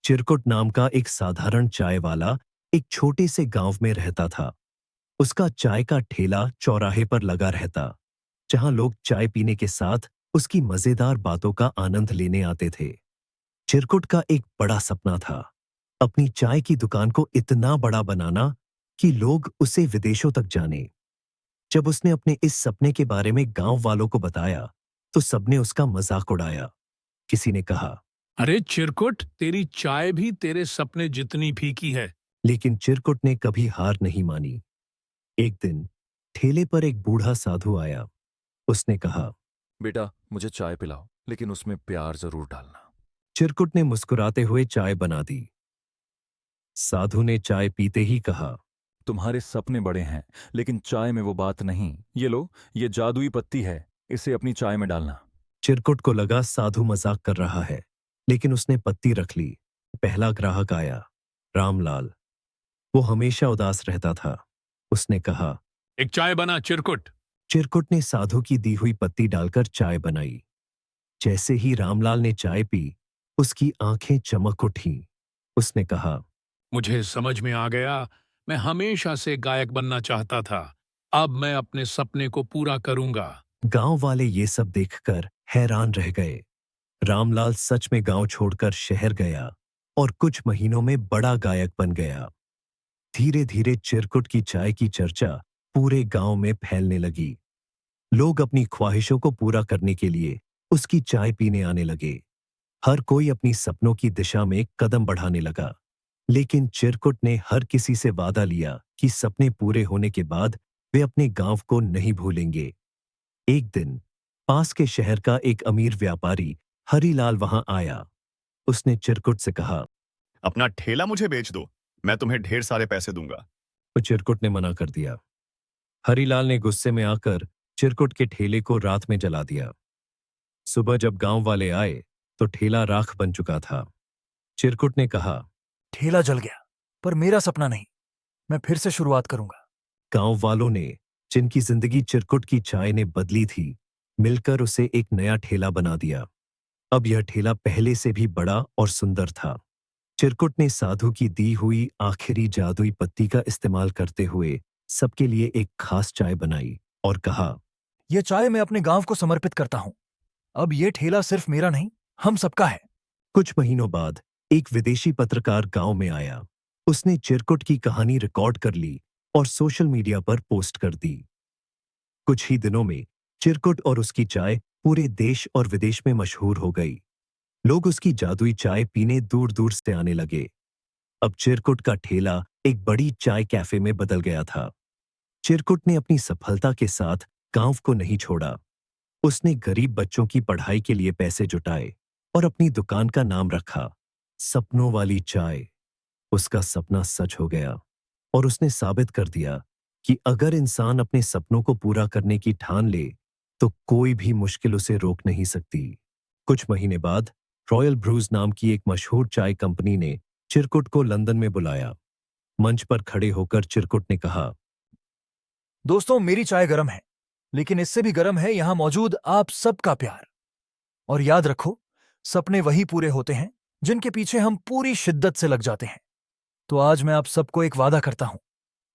चिरकुट नाम का एक साधारण चाय वाला एक छोटे से गांव में रहता था। उसका चाय का ठेला चौराहे पर लगा रहता, जहां लोग चाय पीने के साथ उसकी मजेदार बातों का आनंद लेने आते थे। चिरकुट का एक बड़ा सपना था, अपनी चाय की दुकान को इतना बड़ा बनाना कि लोग उसे विदेशों तक जाने। जब उसने अपने इस सपने के बारे में गांव वालों को बताया, तो सबने उसका मजाक उड़ाया। किसी ने कहा, अरे चिरकुट, तेरी चाय भी तेरे सपने जितनी फीकी है। लेकिन चिरकुट ने कभी हार नहीं मानी। एक दिन ठेले पर एक बूढ़ा साधु आया। उसने कहा, बेटा, मुझे चाय पिलाओ, लेकिन उसमें प्यार जरूर डालना। चिरकुट ने मुस्कुराते हुए चाय बना दी। साधु ने चाय पीते ही कहा, तुम्हारे सपने बड़े हैं, लेकिन चाय में वो बात नहीं। ये लो, ये जादुई पत्ती है, इसे अपनी चाय में डालना। चिरकुट को लगा साधु मजाक कर रहा है, लेकिन उसने पत्ती रख ली। पहला ग्राहक आया, रामलाल। वो हमेशा उदास रहता था। उसने कहा, एक चाय बना चिरकुट। चिरकुट ने साधु की दी हुई पत्ती डालकर चाय बनाई। जैसे ही रामलाल ने चाय पी, उसकी आंखें चमक उठीं। उसने कहा, मुझे समझ में आ गया, मैं हमेशा से गायक बनना चाहता था। अब मैं अपने सपने को पूरा करूंगा। गांव वाले ये सब देखकर हैरान रह गए। रामलाल सच में गांव छोड़कर शहर गया और कुछ महीनों में बड़ा गायक बन गया। धीरे धीरे चिरकुट की चाय की चर्चा पूरे गांव में फैलने लगी। लोग अपनी ख्वाहिशों को पूरा करने के लिए उसकी चाय पीने आने लगे। हर कोई अपनी सपनों की दिशा में कदम बढ़ाने लगा। लेकिन चिरकुट ने हर किसी से वादा लिया कि सपने पूरे होने के बाद वे अपने गांव को नहीं भूलेंगे। एक दिन पास के शहर का एक अमीर व्यापारी हरीलाल वहां आया। उसने चिरकुट से कहा, अपना ठेला मुझे बेच दो, मैं तुम्हें ढेर सारे पैसे दूंगा। तो चिरकुट ने मना कर दिया। हरीलाल ने गुस्से में आकर चिरकुट के ठेले को रात में जला दिया। सुबह जब गांव वाले आए, तो ठेला राख बन चुका था। चिरकुट ने कहा, ठेला जल गया, पर मेरा सपना नहीं। मैं फिर से शुरुआत करूंगा। गांव वालों ने, जिनकी जिंदगी चिरकुट की चाय ने बदली थी, मिलकर उसे एक नया ठेला बना दिया। अब यह ठेला पहले से भी बड़ा और सुंदर था। चिरकुट ने साधु की दी हुई आखिरी जादुई पत्ती का इस्तेमाल करते हुए सबके लिए एक खास चाय बनाई और कहा, यह चाय मैं अपने गांव को समर्पित करता हूं। अब यह ठेला सिर्फ मेरा नहीं, हम सबका है। कुछ महीनों बाद एक विदेशी पत्रकार गांव में आया। उसने चिरकुट की कहानी रिकॉर्ड कर ली और सोशल मीडिया पर पोस्ट कर दी। कुछ ही दिनों में चिरकुट और उसकी चाय पूरे देश और विदेश में मशहूर हो गई। लोग उसकी जादुई चाय पीने दूर दूर से आने लगे। अब चिरकुट का ठेला एक बड़ी चाय कैफे में बदल गया था। चिरकुट ने अपनी सफलता के साथ गांव को नहीं छोड़ा। उसने गरीब बच्चों की पढ़ाई के लिए पैसे जुटाए और अपनी दुकान का नाम रखा, सपनों वाली चाय। उसका सपना सच हो गया और उसने साबित कर दिया कि अगर इंसान अपने सपनों को पूरा करने की ठान ले, तो कोई भी मुश्किल उसे रोक नहीं सकती। कुछ महीने बाद रॉयल ब्रूज नाम की एक मशहूर चाय कंपनी ने चिरकुट को लंदन में बुलाया। मंच पर खड़े होकर चिरकुट ने कहा, दोस्तों, मेरी चाय गरम है, लेकिन इससे भी गरम है यहां मौजूद आप सबका प्यार। और याद रखो, सपने वही पूरे होते हैं जिनके पीछे हम पूरी शिद्दत से लग जाते हैं। तो आज मैं आप सबको एक वादा करता हूं,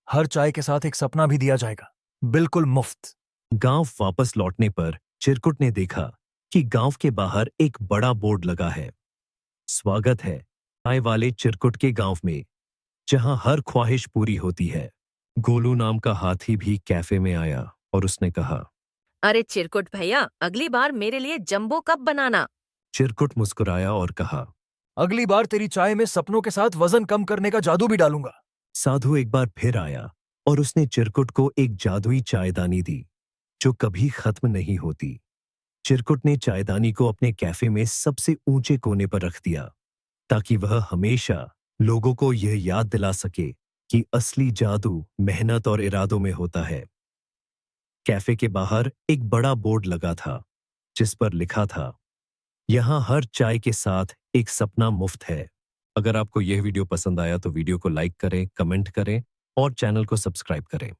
हर चाय के साथ एक सपना भी दिया जाएगा, बिल्कुल मुफ्त। गांव वापस लौटने पर चिरकुट ने देखा कि गांव के बाहर एक बड़ा बोर्ड लगा है, स्वागत है आए वाले चिरकुट के गांव में, जहां हर ख्वाहिश पूरी होती है। गोलू नाम का हाथी भी कैफे में आया और उसने कहा, अरे चिरकुट भैया, अगली बार मेरे लिए जंबो कप बनाना। चिरकुट मुस्कुराया और कहा, अगली बार तेरी चाय में सपनों के साथ वजन कम करने का जादू भी डालूंगा। साधु एक बार फिर आया और उसने चिरकुट को एक जादुई चायदानी दी, जो कभी खत्म नहीं होती। चिरकुट ने चायदानी को अपने कैफे में सबसे ऊंचे कोने पर रख दिया, ताकि वह हमेशा लोगों को यह याद दिला सके कि असली जादू मेहनत और इरादों में होता है। कैफे के बाहर एक बड़ा बोर्ड लगा था, जिस पर लिखा था, यहां हर चाय के साथ एक सपना मुफ्त है। अगर आपको यह वीडियो पसंद आया तो वीडियो को लाइक करें, कमेंट करें और चैनल को सब्सक्राइब करें।